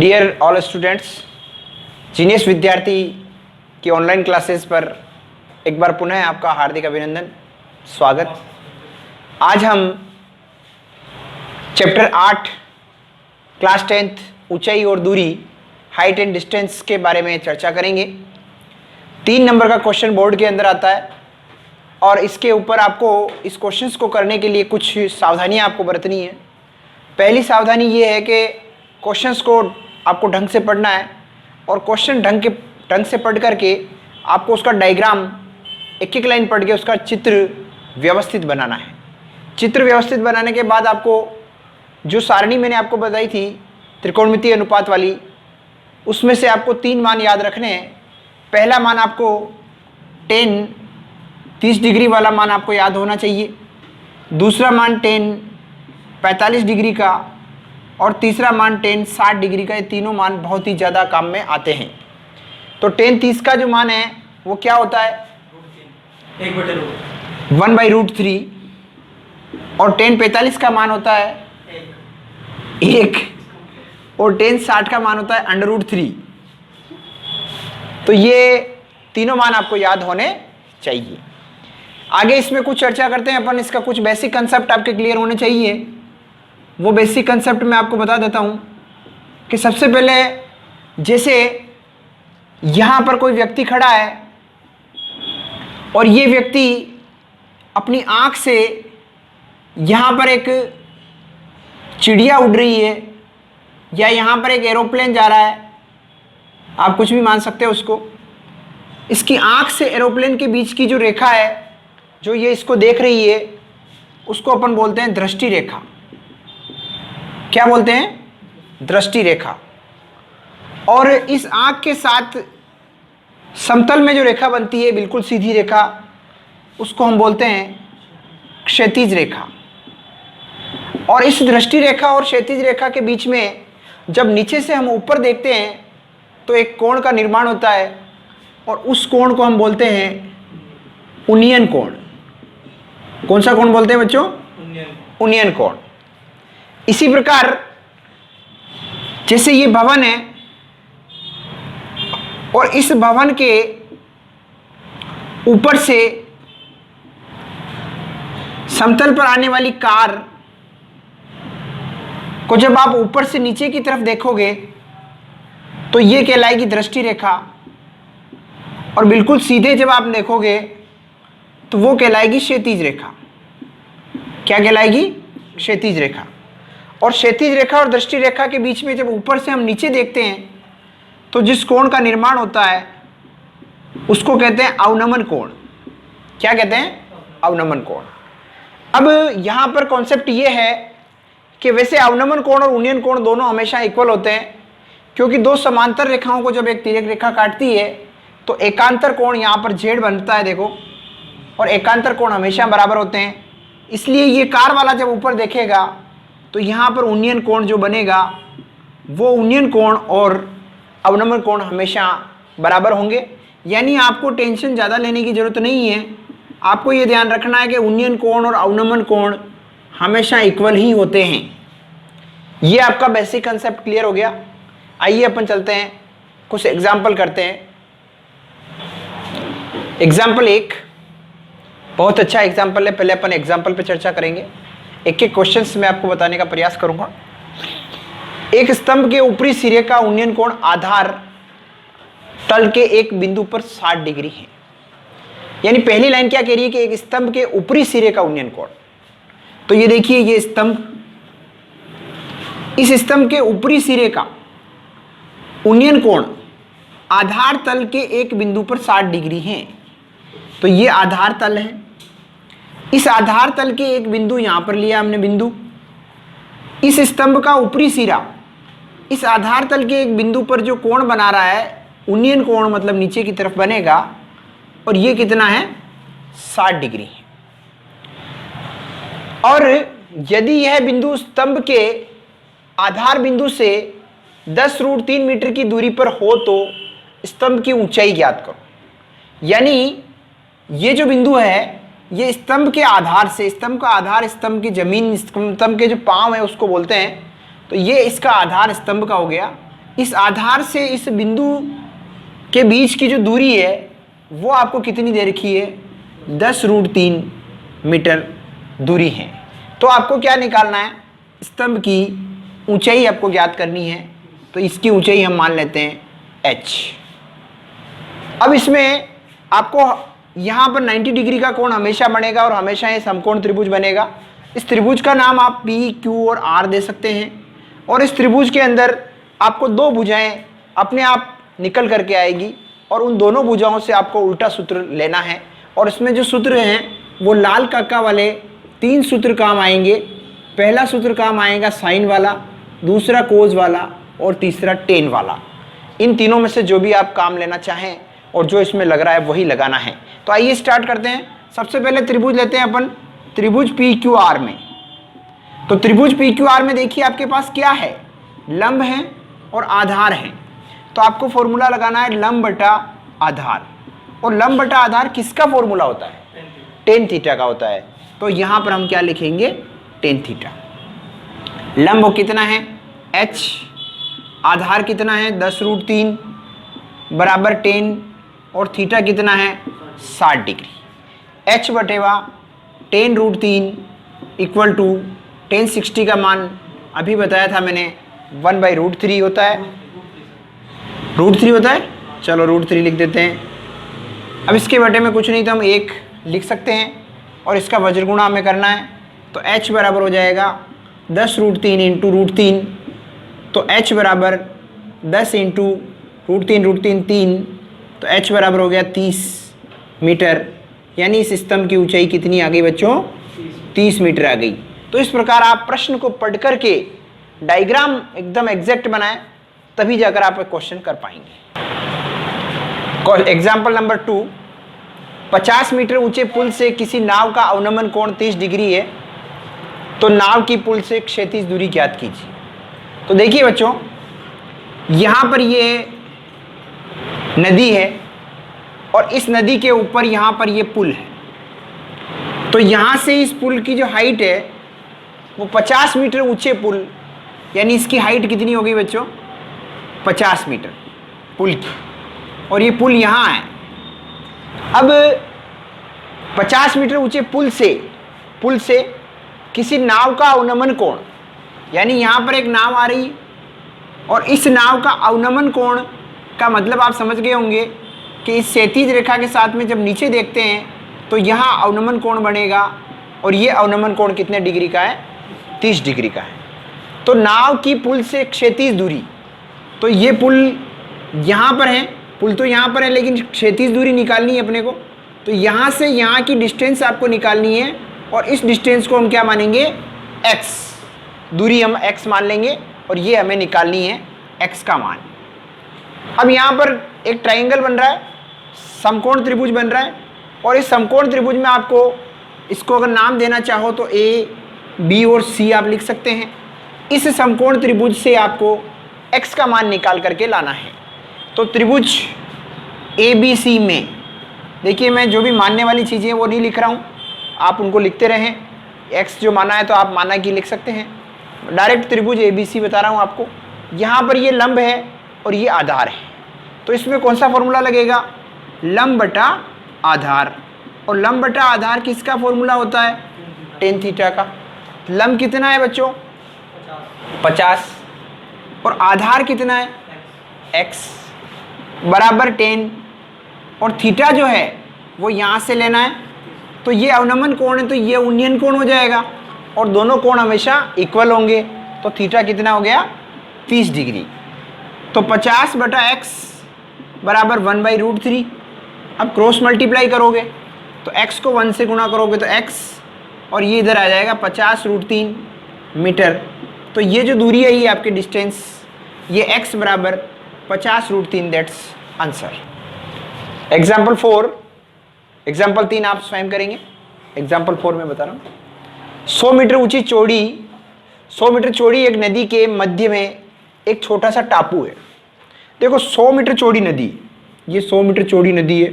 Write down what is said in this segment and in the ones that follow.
Dear all students, genius विद्यार्थी की online classes पर एक बार पुनः आपका हार्दिक अभिनंदन, स्वागत। आज हम चैप्टर 8 क्लास 10th ऊंचाई और दूरी, हाइट एंड डिस्टेंस के बारे में चर्चा करेंगे। 3 नंबर का क्वेश्चन बोर्ड के अंदर आता है और इसके ऊपर आपको इस क्वेश्चंस को करने के लिए कुछ सावधानियां आपको बरतनी है। पहली सावधानी ये है कि क्वेश्चंस को आपको ढंग से पढ़ना है और क्वेश्चन ढंग से पढ़ करके आपको उसका डायग्राम एक एक लाइन पढ़ के उसका चित्र व्यवस्थित बनाना है। चित्र व्यवस्थित बनाने के बाद आपको जो सारणी मैंने आपको बताई थी त्रिकोणमितीय अनुपात वाली, उसमें से आपको 3 मान याद रखने हैं। पहला मान आपको 30 डिग्री वाला मान आपको याद होना चाहिए, दूसरा मान 45 डिग्री का और तीसरा मान 60 डिग्री का। ये तीनों मान बहुत ही ज़्यादा काम में आते हैं। तो 30 का जो मान है वो क्या होता है? 1/√3। और 45 का मान होता है 1 और 60 का मान होता है √3। तो ये तीनों मान आपको याद होने चाहिए। आगे इसमें कुछ चर्चा करते हैं अपन। इसका कुछ बेसिक कंसेप्ट आपके क्लियर होने चाहिए। वो बेसिक कंसेप्ट मैं आपको बता देता हूँ कि सबसे पहले जैसे यहाँ पर कोई व्यक्ति खड़ा है और ये व्यक्ति अपनी आँख से यहाँ पर एक चिड़िया उड़ रही है या यहाँ पर एक एरोप्लेन जा रहा है, आप कुछ भी मान सकते हो उसको। इसकी आँख से एरोप्लेन के बीच की जो रेखा है, जो ये इसको देख रही है, उसको अपन बोलते हैं दृष्टि रेखा। क्या बोलते हैं? दृष्टि रेखा। और इस आँख के साथ समतल में जो रेखा बनती है, बिल्कुल सीधी रेखा, उसको हम बोलते हैं क्षैतिज रेखा। और इस दृष्टि रेखा और क्षैतिज रेखा के बीच में जब नीचे से हम ऊपर देखते हैं तो एक कोण का निर्माण होता है और उस कोण को हम बोलते हैं उन्नयन कोण। कौन सा कोण बोलते हैं बच्चों? उन्नयन कोण। इसी प्रकार जैसे ये भवन है और इस भवन के ऊपर से समतल पर आने वाली कार को जब आप ऊपर से नीचे की तरफ देखोगे तो ये कहलाएगी दृष्टि रेखा, और बिल्कुल सीधे जब आप देखोगे तो वो कहलाएगी क्षैतिज रेखा। क्या कहलाएगी? क्षैतिज रेखा। और क्षैतिज रेखा और दृष्टि रेखा के बीच में जब ऊपर से हम नीचे देखते हैं तो जिस कोण का निर्माण होता है उसको कहते हैं अवनमन कोण। क्या कहते हैं? अवनमन कोण। अब यहाँ पर कॉन्सेप्ट ये है कि वैसे अवनमन कोण और उन्नयन कोण दोनों हमेशा इक्वल होते हैं, क्योंकि दो समांतर रेखाओं को जब एक तिर्यक रेखा काटती है तो एकांतर कोण यहाँ पर Z बनता है, देखो, और एकांतर कोण हमेशा बराबर होते हैं। इसलिए ये कार वाला जब ऊपर देखेगा तो यहाँ पर उन्नयन कोण जो बनेगा वो उन्नयन कोण और अवनमन कोण हमेशा बराबर होंगे। यानी आपको टेंशन ज़्यादा लेने की ज़रूरत नहीं है। आपको ये ध्यान रखना है कि उन्नयन कोण और अवनमन कोण हमेशा इक्वल ही होते हैं। ये आपका बेसिक कंसेप्ट क्लियर हो गया। आइए अपन चलते हैं, कुछ एग्जाम्पल करते हैं। एग्जाम्पल 1 बहुत अच्छा एग्जाम्पल है। पहले अपन एग्जाम्पल पे चर्चा करेंगे। एक एक क्वेश्चंस मैं आपको बताने का प्रयास करूंगा। एक स्तंभ के ऊपरी सिरे का उन्नयन कोण आधार तल के एक बिंदु पर 60 डिग्री है। यानी पहली लाइन क्या कह रही है कि एक स्तंभ के ऊपरी सिरे का उन्नयन कोण। तो ये देखिए, ये स्तंभ, इस स्तंभ के ऊपरी सिरे का उन्नयन कोण आधार तल के एक बिंदु पर 60 डिग्री है। तो ये आधार तल है। इस आधार तल के एक बिंदु यहां पर लिया हमने बिंदु। इस स्तंभ का ऊपरी सिरा इस आधार तल के एक बिंदु पर जो कोण बना रहा है, उन्नयन कोण मतलब नीचे की तरफ बनेगा, और ये कितना है? 60 डिग्री है। और यदि यह बिंदु स्तंभ के आधार बिंदु से 10√3 मीटर की दूरी पर हो तो स्तंभ की ऊंचाई ज्ञात करो। यानी ये जो बिंदु है ये स्तंभ के आधार से, स्तंभ का आधार स्तंभ की जमीन, स्तंभ के जो पांव है उसको बोलते हैं। तो ये इसका आधार स्तंभ का हो गया। इस आधार से इस बिंदु के बीच की जो दूरी है वो आपको कितनी दे रखी है, 10√3 मीटर दूरी है। तो आपको क्या निकालना है, स्तंभ की ऊंचाई आपको ज्ञात करनी है। तो इसकी ऊंचाई हम मान लेते हैं h। अब इसमें आपको यहाँ पर 90 डिग्री का कोण हमेशा बनेगा और हमेशा ये समकोण त्रिभुज बनेगा। इस त्रिभुज का नाम आप P, Q और R दे सकते हैं। और इस त्रिभुज के अंदर आपको दो भुजाएं अपने आप निकल करके आएगी और उन दोनों भुजाओं से आपको उल्टा सूत्र लेना है। और इसमें जो सूत्र हैं वो लाल काका वाले 3 सूत्र काम आएंगे। पहला सूत्र काम आएगा साइन वाला, दूसरा कोस वाला और तीसरा टेन वाला। इन तीनों में से जो भी आप काम लेना चाहें और जो इसमें लग रहा है वही लगाना है। तो आइए स्टार्ट करते हैं। सबसे पहले त्रिभुज लेते हैं अपन, त्रिभुज PQR में। तो त्रिभुज PQR में देखिए आपके पास क्या है, लंब है और आधार है। तो आपको फॉर्मूला लगाना है लंब बटा आधार। और लंब बटा आधार किसका फॉर्मूला होता है, टेन थीटा का होता है। तो यहां पर हम क्या लिखेंगे, टेन थीटा। लंब कितना है h, आधार कितना है 10√3 बराबर 10 और थीटा कितना है 60 डिग्री। h बटेवा 10√3 इक्वल टू 1060 का मान अभी बताया था मैंने 1/√3 होता है, √3 होता है। चलो √3 लिख देते हैं। अब इसके बटे में कुछ नहीं तो हम 1 लिख सकते हैं और इसका वज्रगुणा हमें करना है। तो h बराबर हो जाएगा 10√3 इंटू √3। तो h बराबर 10 इंटू √3 3। तो h बराबर हो गया 30 मीटर। यानी इस स्तंभ की ऊंचाई कितनी आ गई बच्चों, 30 मीटर आ गई। तो इस प्रकार आप प्रश्न को पढ़ करके डायग्राम एकदम एग्जैक्ट बनाएं, तभी जाकर आप क्वेश्चन कर पाएंगे। एग्जाम्पल नंबर 2, 50 मीटर ऊंचे पुल से किसी नाव का अवनमन कोण 30 डिग्री है। तो नाव की पुल से क्षैतिज दूरी ज्ञात कीजिए। तो देखिए बच्चों, यहां पर ये नदी है और इस नदी के ऊपर यहां पर ये पुल है। तो यहां से इस पुल की जो हाइट है वो 50 मीटर ऊंचे पुल, यानी इसकी हाइट कितनी होगी बच्चों, 50 मीटर पुल की। और ये पुल यहाँ है। अब 50 मीटर ऊंचे पुल से किसी नाव का अवनमन कोण, यानी यहाँ पर एक नाव आ रही और इस नाव का अवनमन कोण का मतलब आप समझ गए होंगे कि इस क्षैतिज रेखा के साथ में जब नीचे देखते हैं तो यहाँ अवनमन कोण बनेगा और ये अवनमन कोण कितने डिग्री का है, 30 डिग्री का है। तो नाव की पुल से क्षैतिज दूरी, तो ये पुल यहाँ पर है, पुल तो यहाँ पर है लेकिन क्षैतिज दूरी निकालनी है अपने को। तो यहाँ से यहाँ की डिस्टेंस आपको निकालनी है और इस डिस्टेंस को हम क्या मानेंगे, x, दूरी हम x मान लेंगे और ये हमें निकालनी है x का मान। अब यहाँ पर एक ट्राइंगल बन रहा है, समकोण त्रिभुज बन रहा है और इस समकोण त्रिभुज में आपको इसको अगर नाम देना चाहो तो A, B और C आप लिख सकते हैं। इस समकोण त्रिभुज से आपको x का मान निकाल करके लाना है। तो त्रिभुज ABC में देखिए, मैं जो भी मानने वाली चीज़ें वो नहीं लिख रहा हूँ, आप उनको लिखते रहें। x जो माना है तो आप माना कि लिख सकते हैं। डायरेक्ट त्रिभुज ABC बता रहा हूँ आपको। यहाँ पर ये लंब है और ये आधार है। तो इसमें कौन सा फॉर्मूला लगेगा, लंब बटा आधार। और लंब बटा आधार किसका फॉर्मूला होता है, टेन थीटा का। लंब कितना है बच्चों, 50 और आधार कितना है, x बराबर 10 और थीटा जो है वो यहाँ से लेना है। तो ये अवनमन कोण है तो ये उन्नयन कोण हो जाएगा और दोनों कोण हमेशा इक्वल होंगे। तो थीटा कितना हो गया, 30 डिग्री। तो 50 बटा x बराबर 1/√3। अब क्रॉस मल्टीप्लाई करोगे तो x को 1 से गुणा करोगे तो x और ये इधर आ जाएगा 50√3 मीटर। तो ये जो दूरी है ये आपकी डिस्टेंस, ये x बराबर 50√3, दैट्स आंसर। एग्जाम्पल 4, एग्जाम्पल 3 आप स्वयं करेंगे। एग्जाम्पल 4 में बता रहा हूँ। 100 मीटर ऊंची चौड़ी, 100 मीटर चौड़ी एक नदी के मध्य में एक छोटा सा टापू है। देखो 100 मीटर चौड़ी नदी, ये 100 मीटर चौड़ी नदी है।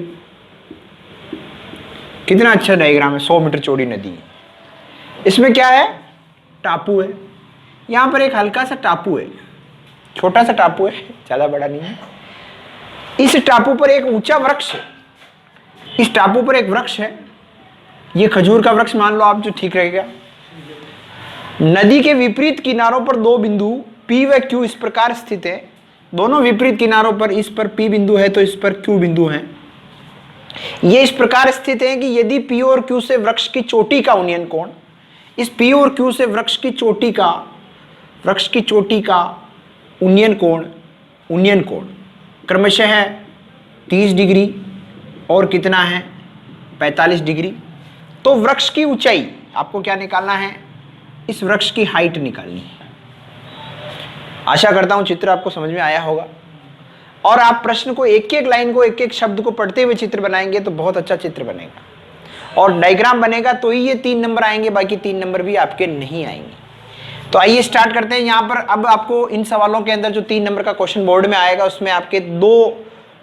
कितना अच्छा डायग्राम है, 100 मीटर चौड़ी नदी है। इसमें क्या है, टापू है। यहाँ पर एक हल्का सा टापू है। छोटा सा टापू है, ज़्यादा बड़ा नहीं है। इस टापू पर एक ऊंचा वृक्ष है, इस टापू पर एक वृक्ष है, ये खजूर का वृक्ष मान लो आप, जो ठीक रहेगा। नदी के विपरीत किनारों पर दो बिंदु P व Q इस प्रकार स्थित है, दोनों विपरीत किनारों पर, इस पर P बिंदु है तो इस पर Q बिंदु है। ये इस प्रकार स्थित है कि यदि P और Q से वृक्ष की चोटी का उन्नयन कोण, इस P और Q से वृक्ष की चोटी का उन्नयन कोण क्रमशः है 30 डिग्री और कितना है 45 डिग्री, तो वृक्ष की ऊंचाई आपको क्या निकालना है, इस वृक्ष की हाइट निकालनी है। आशा करता हूं चित्र आपको समझ में आया होगा, और आप प्रश्न को एक एक लाइन को, एक एक शब्द को पढ़ते हुए चित्र बनाएंगे तो बहुत अच्छा चित्र बनेगा, और डायग्राम बनेगा तो ही ये 3 नंबर आएंगे, बाकी 3 नंबर भी आपके नहीं आएंगे। तो आइए स्टार्ट करते हैं। यहाँ पर अब आपको इन सवालों के अंदर जो 3 नंबर का क्वेश्चन बोर्ड में आएगा उसमें आपके 2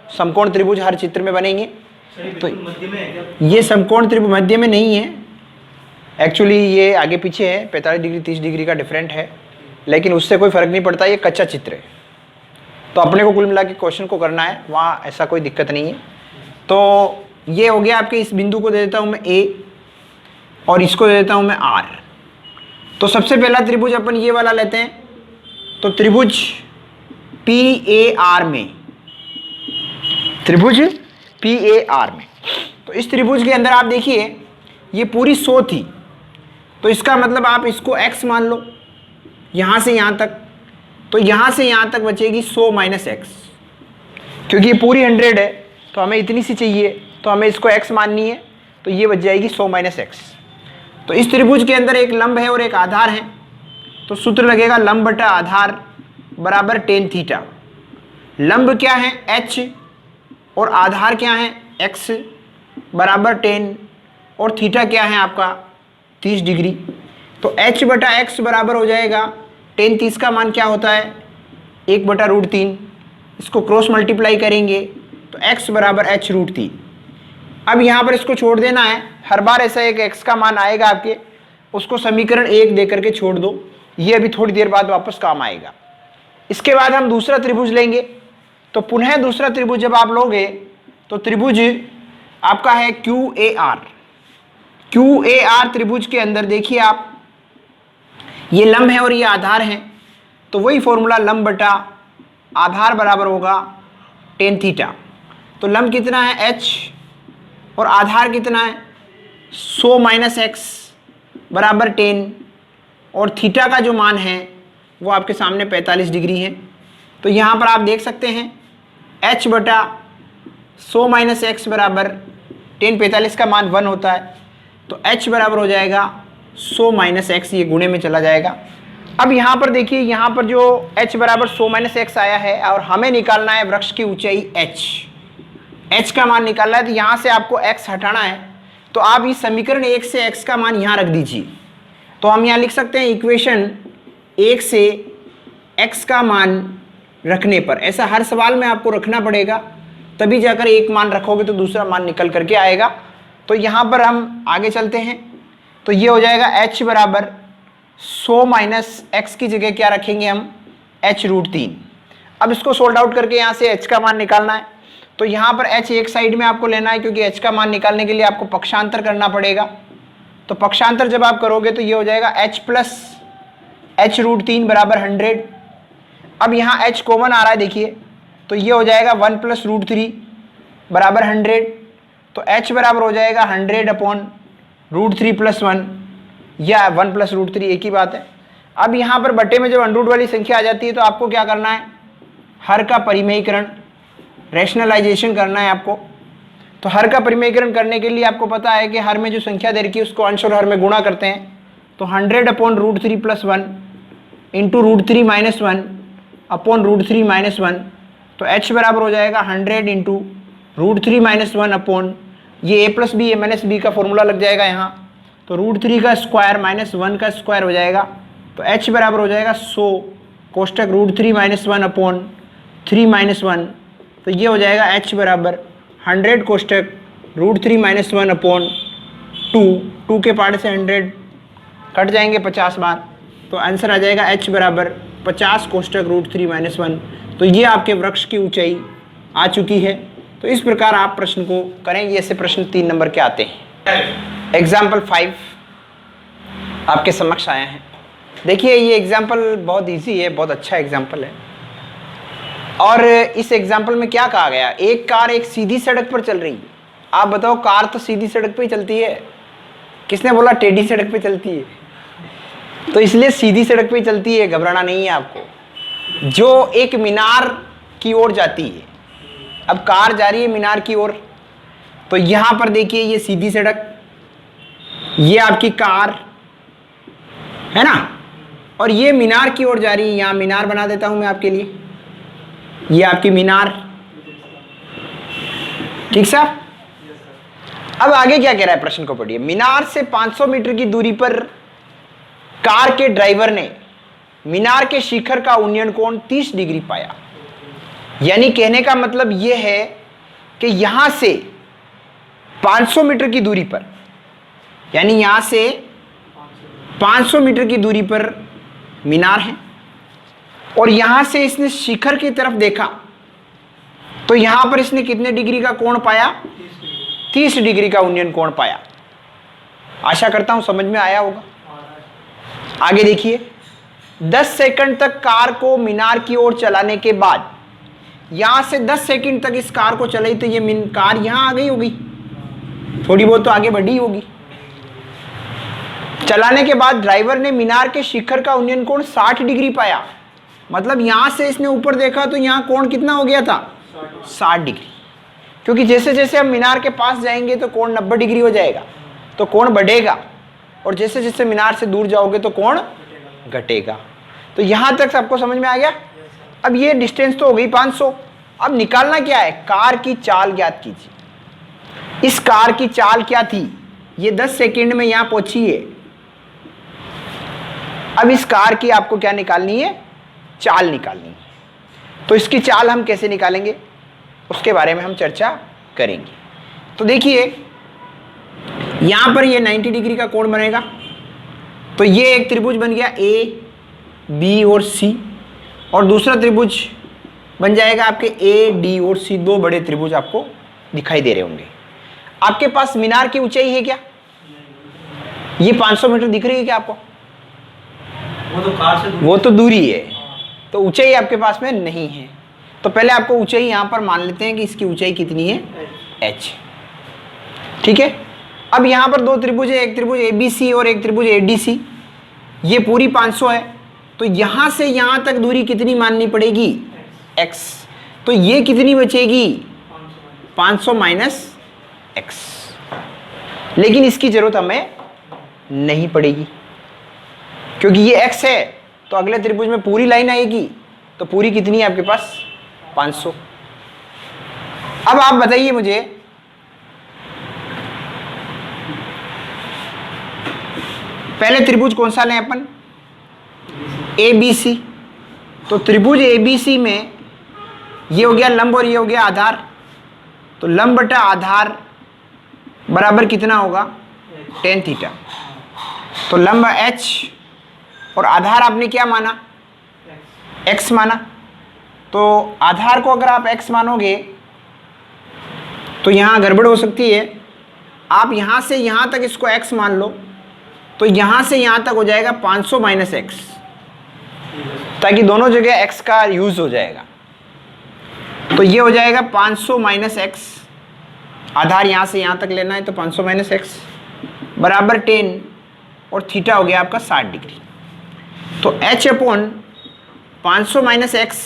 समकोण त्रिभुज हर चित्र में बनेंगे। तो ये समकोण त्रिभुज मध्य में नहीं है, एक्चुअली ये आगे पीछे है, 45 डिग्री 30 डिग्री का डिफरेंट है, लेकिन उससे कोई फर्क नहीं पड़ता, ये कच्चा चित्र है। तो अपने को कुल मिला के क्वेश्चन को करना है, वहाँ ऐसा कोई दिक्कत नहीं है। तो ये हो गया आपके, इस बिंदु को दे देता हूँ मैं A और इसको दे देता हूँ मैं R। तो सबसे पहला त्रिभुज अपन ये वाला लेते हैं, तो त्रिभुज PAR में, त्रिभुज PAR में, तो इस त्रिभुज के अंदर आप देखिए ये पूरी 100 थी, तो इसका मतलब आप इसको x मान लो यहाँ से यहाँ तक, तो यहाँ से यहाँ तक बचेगी 100 माइनस x, क्योंकि ये पूरी 100 है तो हमें इतनी सी चाहिए, तो हमें इसको x माननी है, तो ये बच जाएगी 100 माइनस x। तो इस त्रिभुज के अंदर एक लंब है और एक आधार है, तो सूत्र लगेगा लंब बटा आधार बराबर tan थीटा। लंब क्या है h और आधार क्या है x बराबर tan, और थीटा क्या है आपका 30 डिग्री। तो h बटा x बराबर हो जाएगा tan 30 का मान क्या होता है 1/√3, इसको क्रॉस मल्टीप्लाई करेंगे तो x बराबर h√3। अब यहाँ पर इसको छोड़ देना है, हर बार ऐसा एक x का मान आएगा आपके, उसको समीकरण 1 दे करके छोड़ दो, ये अभी थोड़ी देर बाद वापस काम आएगा। इसके बाद हम दूसरा त्रिभुज लेंगे, तो पुनः दूसरा त्रिभुज जब आप लोगे तो त्रिभुज आपका है QAR। QAR त्रिभुज के अंदर देखिए आप, ये लंब है और ये आधार है, तो वही फॉर्मूला लंब बटा आधार बराबर होगा tan थीटा। तो लंब कितना है h और आधार कितना है 100 माइनस x बराबर tan, और थीटा का जो मान है वो आपके सामने 45 डिग्री है। तो यहाँ पर आप देख सकते हैं h बटा 100 माइनस x बराबर tan, 45 का मान 1 होता है, तो h बराबर हो जाएगा 100 माइनस x, ये गुणे में चला जाएगा। अब यहाँ पर देखिए, यहाँ पर जो h बराबर 100 माइनस x आया है और हमें निकालना है वृक्ष की ऊंचाई h का मान निकालना है, तो यहाँ से आपको x हटाना है, तो आप इस समीकरण 1 से x का मान यहाँ रख दीजिए। तो हम यहाँ लिख सकते हैं इक्वेशन 1 से x का मान रखने पर, ऐसा हर सवाल में आपको रखना पड़ेगा, तभी जाकर एक मान रखोगे तो दूसरा मान निकल करके आएगा। तो यहाँ पर हम आगे चलते हैं, तो ये हो जाएगा h बराबर 100 माइनस x की जगह क्या रखेंगे हम h√3। अब इसको सोल्ड आउट करके यहाँ से h का मान निकालना है, तो यहाँ पर h एक साइड में आपको लेना है, क्योंकि h का मान निकालने के लिए आपको पक्षांतर करना पड़ेगा। तो पक्षांतर जब आप करोगे तो ये हो जाएगा h प्लस h√3 बराबर 100। अब यहाँ h कॉमन आ रहा है देखिए, तो ये हो जाएगा 1 प्लस √3 बराबर 100, तो h बराबर हो जाएगा 100/√3 प्लस 1, या 1 प्लस √3 एक ही बात है। अब यहाँ पर बटे में जब अंडरूट वाली संख्या आ जाती है तो आपको क्या करना है, हर का परिमेयीकरण, रैशनलाइजेशन करना है आपको। तो हर का परिमेयीकरण करने के लिए आपको पता है कि हर में जो संख्या दे रखी है उसको अंश और हर में गुणा करते हैं, तो 100/√3 plus 1 into √3 minus 1 upon √3 minus 1, तो h बराबर हो जाएगा 100 इंटू √3 माइनस 1 अपॉन, ये a plus b a minus b का फॉर्मूला लग जाएगा यहाँ, तो √3 का स्क्वायर माइनस 1 का स्क्वायर हो जाएगा, तो h बराबर हो जाएगा 100 कोष्टक √3 माइनस 1 अपॉन 3 माइनस 1, तो ये हो जाएगा h बराबर 100 कोष्टक √3 माइनस 1 अपॉन 2 के पार्ट से 100 कट जाएंगे 50 बार, तो आंसर आ जाएगा h बराबर 50 कोष्टक √3 - 1। तो ये आपके वृक्ष की ऊंचाई आ चुकी है। तो इस प्रकार आप प्रश्न को करेंगे। ऐसे प्रश्न 3 नंबर के आते हैं। एग्जाम्पल 5 आपके समक्ष आया है। देखिए ये एग्जाम्पल बहुत इजी है, बहुत अच्छा एग्जाम्पल है। और इस एग्जाम्पल में क्या कहा गया, एक कार एक सीधी सड़क पर चल रही है। आप बताओ, कार तो सीधी सड़क पे ही चलती है, किसने बोला टेढ़ी सड़क पे चलती है? तो इसलिए सीधी सड़क पे ही चलती है, घबराना नहीं है आपको। जो एक मीनार की ओर जाती है, अब कार जा रही है मीनार की ओर, तो यहां पर देखिए ये सीधी सड़क, ये आपकी कार है ना, और ये मीनार की ओर जा रही है। यहां मीनार बना देता हूं मैं आपके लिए, ये आपकी मीनार, ठीक साहब। अब आगे क्या कह रहा है, प्रश्न को पढ़िए। मीनार से 500 मीटर की दूरी पर कार के ड्राइवर ने मीनार के शिखर का उन्नयन कोण 30 डिग्री पाया। यानी कहने का मतलब यह है कि यहां से 500 मीटर की दूरी पर, यानी यहां से 500 मीटर की दूरी पर मीनार है, और यहां से इसने शिखर की तरफ देखा, तो यहां पर इसने कितने डिग्री का कोण पाया? 30 डिग्री का उन्नयन कोण पाया। आशा करता हूं समझ में आया होगा। आगे देखिए, 10 सेकंड तक कार को मीनार की ओर चलाने के बाद, यहां से 10 सेकंड तक इस कार को चलाई, तो ये कार यहां आ गई होगी, थोड़ी बहुत तो आगे बढ़ी होगी। चलाने के बाद ड्राइवर ने मीनार के शिखर का उन्नयन कोण 60 डिग्री पाया। मतलब यहां से इसने ऊपर देखा तो यहां कोण कितना हो गया था? 60 डिग्री। क्योंकि जैसे जैसे हम मीनार के पास जाएंगे तो कोण 90 डिग्री हो जाएगा, तो कोण बढ़ेगा, और जैसे जैसे मीनार से दूर जाओगे तो कोण घटेगा। तो यहां तक सबको समझ में आ गया। अब ये डिस्टेंस तो हो गई 500। अब निकालना क्या है? कार की चाल ज्ञात कीजिए। इस कार की चाल क्या थी? ये 10 सेकंड में यहां पहुंची है। अब इस कार की आपको क्या निकालनी है? चाल निकालनी है। तो इसकी चाल हम कैसे निकालेंगे, उसके बारे में हम चर्चा करेंगे। तो देखिए यहां पर ये 90 डिग्री का कोण बनेगा। तो ये एक त्रिभुज बन गया ए, बी और सी, और दूसरा त्रिभुज बन जाएगा आपके ए, डी और सी। दो बड़े त्रिभुज आपको दिखाई दे रहे होंगे। आपके पास मीनार की ऊंचाई है क्या? ये 500 मीटर दिख रही है क्या आपको? वो तो दूरी है, तो ऊंचाई आपके पास में नहीं है। तो पहले आपको ऊंचाई यहां पर मान लेते हैं कि इसकी ऊंचाई कितनी है? h। ठीक है। अब यहां पर दो त्रिभुज है, एक त्रिभुज ABC और एक त्रिभुज ADC। ये पूरी 500 है, तो यहां से यहां तक दूरी कितनी माननी पड़ेगी? x। तो ये कितनी बचेगी? 500 माइनस x। लेकिन इसकी जरूरत हमें नहीं पड़ेगी, क्योंकि ये x है, तो अगले त्रिभुज में पूरी लाइन आएगी। तो पूरी कितनी है आपके पास? 500। अब आप बताइए मुझे, पहले त्रिभुज कौन सा लें अपन? ABC। तो त्रिभुज ABC में ये हो गया लंब और ये हो गया आधार। तो लंब बटा आधार बराबर कितना होगा? tan theta. तो लंब h और आधार आपने क्या माना? x माना। तो आधार को अगर आप x मानोगे तो यहां गड़बड़ हो सकती है। आप यहां से यहां तक इसको x मान लो, तो यहां से यहां तक हो जाएगा 500 माइनस x, ताकि दोनों जगह x का यूज हो जाएगा। तो ये हो जाएगा 500 माइनस x। आधार यहां से यहां तक लेना है, तो 500 माइनस x बराबर 10, और थीटा हो गया आपका 60 डिग्री। तो h अपॉन 500 माइनस x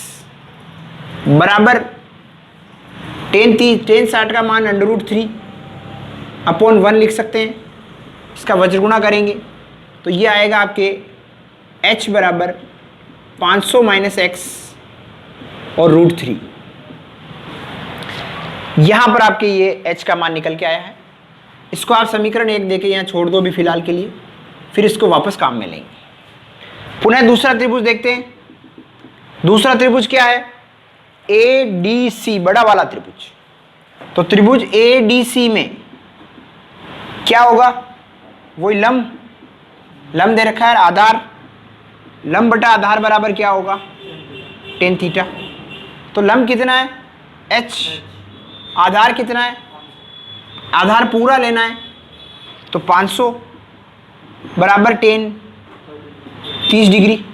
बराबर 10 60 का मान √3 अपॉन 1 लिख सकते हैं। इसका वज्रगुणा करेंगे तो ये आएगा आपके h बराबर 500 माइनस x और √3। यहां पर आपके ये h का मान निकल के आया है। इसको आप समीकरण 1 देके यहाँ छोड़ दो भी फिलहाल के लिए, फिर इसको वापस काम में लेंगे। पुनः दूसरा त्रिभुज देखते हैं। दूसरा त्रिभुज क्या है? ADC, बड़ा वाला त्रिभुज। तो त्रिभुज ADC में क्या होगा? वही लंब दे रखा है, आधार लंब बटा आधार बराबर क्या होगा, टेन थीटा। तो लंब कितना है, h, आधार कितना है, आधार पूरा लेना है तो 500 बराबर टेन 30 डिग्री।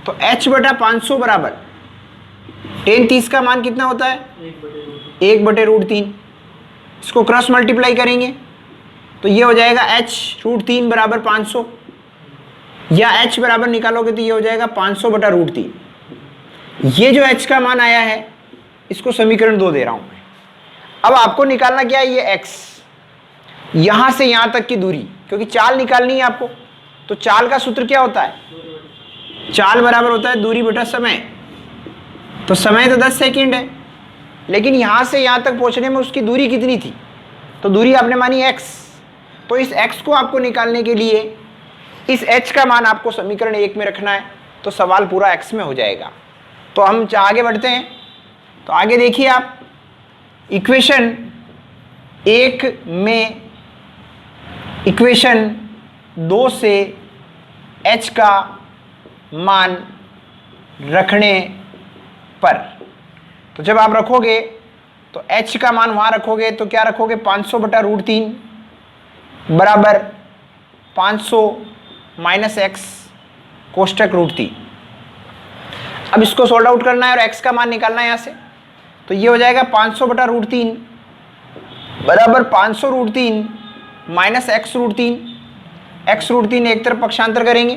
तो h बटा 500 बराबर टेन 30 का मान कितना होता है, 1/√3। इसको क्रॉस मल्टीप्लाई करेंगे तो ये हो जाएगा h√3 बराबर 500, या h बराबर निकालोगे तो ये हो जाएगा 500/√3। ये जो h का मान आया है इसको समीकरण 2 दे रहा हूं मैं। अब आपको निकालना क्या है, ये x, यहां से यहां तक की दूरी, क्योंकि चाल निकालनी है आपको। तो चाल का सूत्र क्या होता है, चाल बराबर होता है दूरी बटा समय। तो समय तो 10 सेकंड है, लेकिन यहां से यहां तक पहुंचने में उसकी दूरी कितनी थी, तो दूरी आपने मानी x। तो इस x को आपको निकालने के लिए इस h का मान आपको समीकरण 1 में रखना है, तो सवाल पूरा x में हो जाएगा। तो हम आगे बढ़ते हैं। तो आगे देखिए आप, इक्वेशन 1 में इक्वेशन 2 से h का मान रखने पर, तो जब आप रखोगे तो h का मान वहां रखोगे तो क्या रखोगे, 500/√3 बराबर 500 माइनस x कोष्टक √3। अब इसको सोल्व आउट करना है और x का मान निकालना है यहाँ से। तो ये हो जाएगा 500/√3 बराबर 500√3 माइनस x√3। x√3 एक तरफ पक्षांतर करेंगे,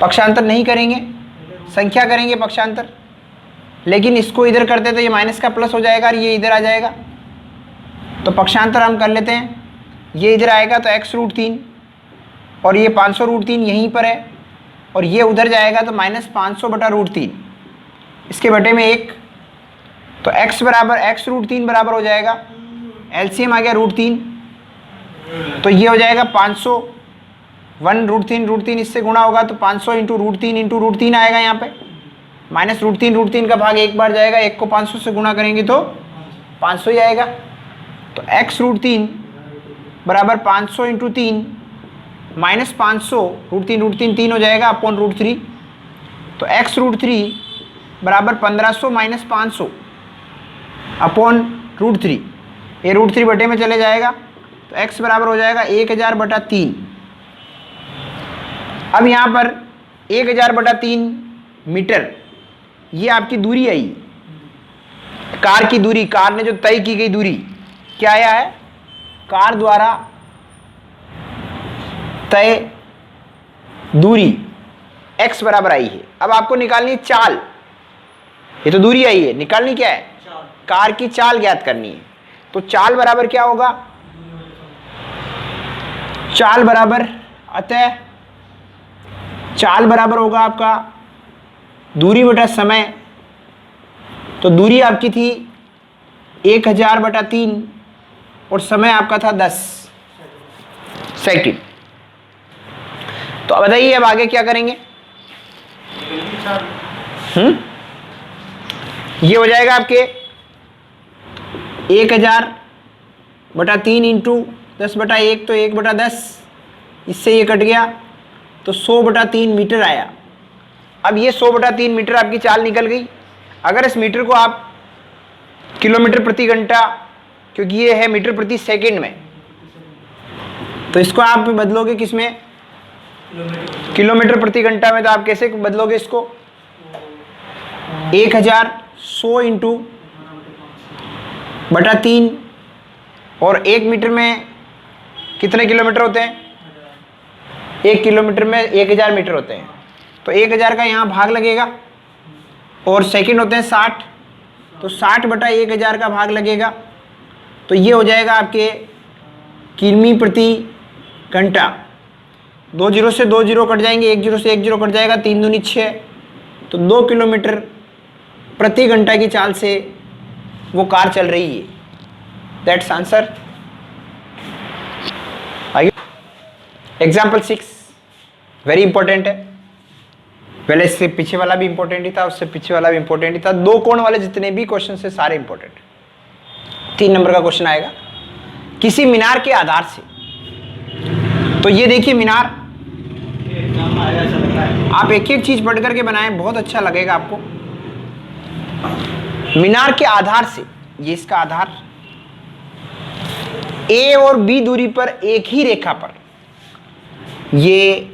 पक्षांतर नहीं करेंगे, संख्या करेंगे पक्षांतर, लेकिन इसको इधर करते तो ये माइनस का प्लस हो जाएगा और ये इधर आ जाएगा। तो पक्षांतर हम कर लेते हैं, ये इधर आएगा तो x√3 और ये 500√3 यहीं पर है, और ये उधर जाएगा तो माइनस 500/√3, इसके बटे में 1। तो x बराबर x√3 बराबर हो जाएगा, एलसीएम आ गया √3, तो ये हो जाएगा 500, 1√3 इससे गुणा होगा तो 500 इंटू √3 आएगा यहाँ पे, माइनस √3 का भाग एक बार जाएगा, 1 को 500 से गुणा करेंगे तो 500 ही आएगा। तो x√3 बराबर 500 इंटू 3 माइनस 500, √3 3 हो जाएगा अपॉन √3। तो x√3 बराबर 1500 माइनस 500 अपॉन √3, ये √3 बटे में चले जाएगा तो x बराबर हो जाएगा 1000/3। अब यहाँ पर 1000/3 मीटर ये आपकी दूरी आई, कार की दूरी, कार ने जो तय की गई दूरी क्या आया है, कार द्वारा तय दूरी x बराबर आई है। अब आपको निकालनी है चाल, ये तो दूरी आई है, निकालनी क्या है, कार की चाल ज्ञात करनी है। तो चाल बराबर क्या होगा, चाल बराबर, अतः चाल बराबर होगा आपका दूरी बटा समय। तो दूरी आपकी थी 1000/3 और समय आपका था 10 सेकंड। तो अब बताइए अब आगे क्या करेंगे। ये हो जाएगा आपके 1000/3 इंटू 10/1, तो 1/10, इससे ये कट गया तो 100/3 मीटर आया। अब ये 100/3 मीटर आपकी चाल निकल गई। अगर इस मीटर को आप किलोमीटर प्रति घंटा, क्योंकि ये है मीटर प्रति सेकंड में, तो इसको आप बदलोगे किस में, किलोमीटर प्रति घंटा में। तो आप कैसे बदलोगे इसको, 1100 इंटू बटा 3, और 1 मीटर में कितने किलोमीटर होते हैं, 1 किलोमीटर में 1000 मीटर होते हैं। तो 1000 का यहाँ भाग लगेगा, और सेकंड होते हैं 60, तो 60/1000 का भाग लगेगा। तो ये हो जाएगा आपके किमी प्रति घंटा। 2 जीरो से 2 जीरो कट जाएंगे, 1 जीरो से 1 जीरो कट जाएगा, 3 दूनी 6, तो 2 किलोमीटर प्रति घंटा की चाल से वो कार चल रही है। That's answer. आइए एग्जाम्पल 6 वेरी इंपॉर्टेंट है। पहले इससे पीछे वाला भी इंपॉर्टेंट ही था, उससे पीछे वाला भी इंपॉर्टेंट ही था। 2 कोण वाले जितने भी क्वेश्चन है सारे इंपॉर्टेंट। 3 नंबर का क्वेश्चन आएगा, किसी मीनार के आधार से। तो ये देखिए मीनार, आप एक एक चीज पढ़ करके बनाएं, बहुत अच्छा लगेगा आपको। मीनार के आधार से, ये इसका आधार, ए और बी दूरी पर एक ही रेखा पर, ये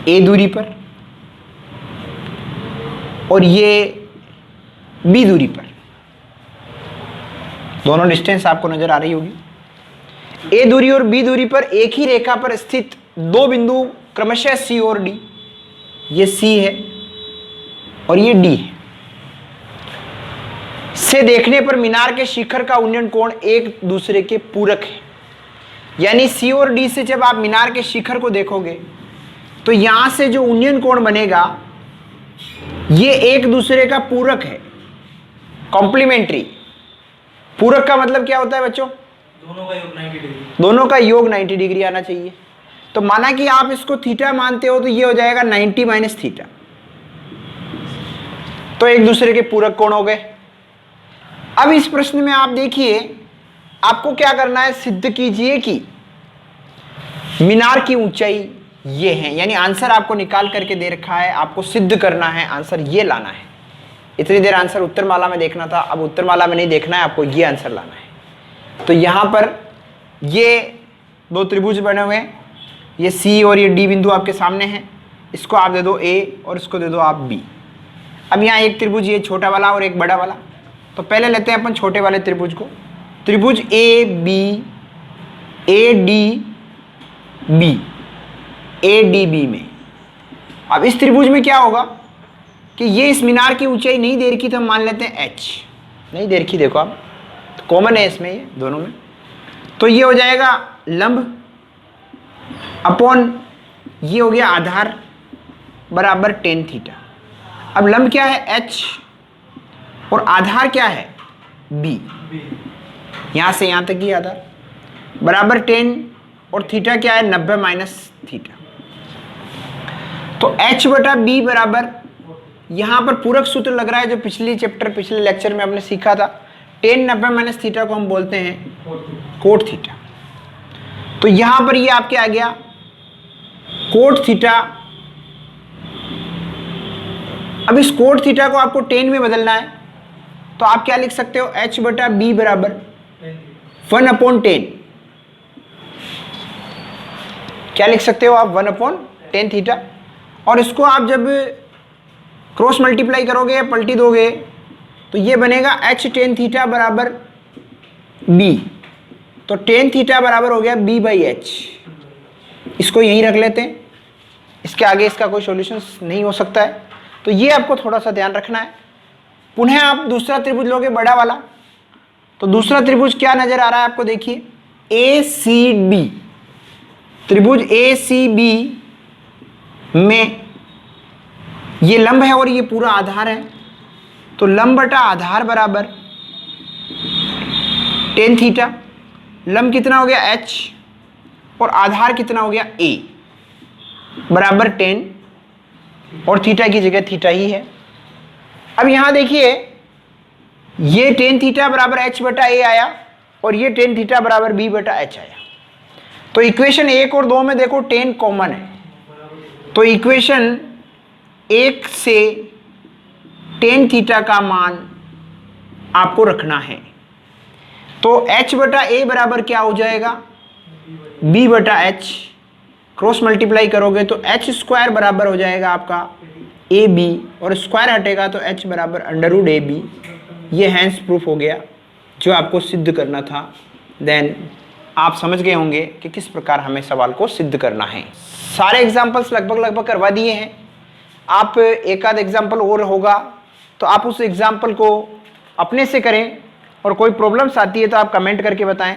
ए दूरी पर और ये बी दूरी पर, दोनों डिस्टेंस आपको नजर आ रही होगी। ए दूरी और बी दूरी पर एक ही रेखा पर स्थित दो बिंदु क्रमशः सी और डी, ये सी है और ये डी है, से देखने पर मीनार के शिखर का उन्नयन कोण एक दूसरे के पूरक है। यानी सी और डी से जब आप मीनार के शिखर को देखोगे तो यहां से जो उन्नयन कोण बनेगा ये एक दूसरे का पूरक है, कॉम्प्लीमेंट्री। पूरक का मतलब क्या होता है बच्चों? दोनों का योग 90 डिग्री। दोनों का योग 90 डिग्री आना चाहिए। तो माना कि आप इसको थीटा मानते हो तो ये हो जाएगा 90 माइनस थीटा, तो एक दूसरे के पूरक कोण हो गए। अब इस प्रश्न में आप देखिए, आपको क्या करना है, सिद्ध कीजिए कि मीनार की ऊंचाई ये है, यानी आंसर आपको निकाल करके दे रखा है, आपको सिद्ध करना है, आंसर ये लाना है। इतनी देर आंसर उत्तरमाला में देखना था, अब उत्तरमाला में नहीं देखना है, आपको ये आंसर लाना है। तो यहां पर ये दो त्रिभुज बने हुए हैं, ये सी और ये डी बिंदु आपके सामने हैं, इसको आप दे दो ए और इसको दे दो आप बी। अब यहाँ एक त्रिभुज ये छोटा वाला और एक बड़ा वाला, तो पहले लेते हैं अपन छोटे वाले त्रिभुज को। त्रिभुज A D B, A D B में, अब इस त्रिभुज में क्या होगा कि ये इस मीनार की ऊंचाई नहीं दे रखी, तो हम मान लेते हैं h, नहीं दे रखी, देखो आप तो कॉमन है इसमें ये दोनों में, तो ये हो जाएगा लंब अपॉन ये हो गया आधार बराबर tan थीटा। अब लंब क्या है h और आधार क्या है b, यहां से यहां तक की आधार बराबर tan और थीटा क्या है 90 माइनस थीटा। तो h बटा b बराबर, यहां पर पूरक सूत्र लग रहा है जो पिछले लेक्चर में हमने सीखा था। tan 90 माइनस थीटा को हम बोलते हैं कोट थीटा। तो यहां पर ये आपके आ गया कोट थीटा। अब इस कोट थीटा को आपको tan में बदलना है, तो आप क्या लिख सकते हो, h बटा b बराबर 1/10। क्या लिख सकते हो आप, 1/10 थीटा। और इसको आप जब क्रॉस मल्टीप्लाई करोगे या पलटी दोगे तो ये बनेगा h tan थीटा बराबर b, तो tan थीटा बराबर हो गया b/h। इसको यहीं रख लेते हैं, इसके आगे इसका कोई सॉल्यूशन नहीं हो सकता है, तो ये आपको थोड़ा सा ध्यान रखना है। पुनः आप दूसरा त्रिभुज लोगे बड़ा वाला, तो दूसरा त्रिभुज क्या नजर आ रहा है आपको, देखिए ACB, त्रिभुज ACB में ये लंब है और ये पूरा आधार है, तो लंब बटा आधार बराबर tan थीटा। लंब कितना हो गया h और आधार कितना हो गया a बराबर tan, और थीटा की जगह थीटा ही है। अब यहां देखिए ये tan थीटा बराबर h बटा a आया और ये tan थीटा बराबर b बटा h आया। तो इक्वेशन 1 और 2 में देखो tan कॉमन है, तो इक्वेशन 1 से tan थीटा का मान आपको रखना है। तो h बटा a बराबर क्या हो जाएगा, b बटा h, क्रॉस मल्टीप्लाई करोगे तो h स्क्वायर बराबर हो जाएगा आपका ab, और स्क्वायर हटेगा तो h बराबर √ab। ये हैंस प्रूफ हो गया जो आपको सिद्ध करना था। देन आप समझ गए होंगे कि किस प्रकार हमें सवाल को सिद्ध करना है। सारे एग्जाम्पल्स लगभग करवा दिए हैं। आप एक आध एग्जाम्पल और होगा तो आप उस एग्जाम्पल को अपने से करें, और कोई प्रॉब्लम्स आती है तो आप कमेंट करके बताएं।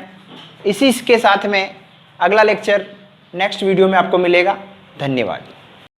इसी के साथ में अगला लेक्चर नेक्स्ट वीडियो में आपको मिलेगा। धन्यवाद।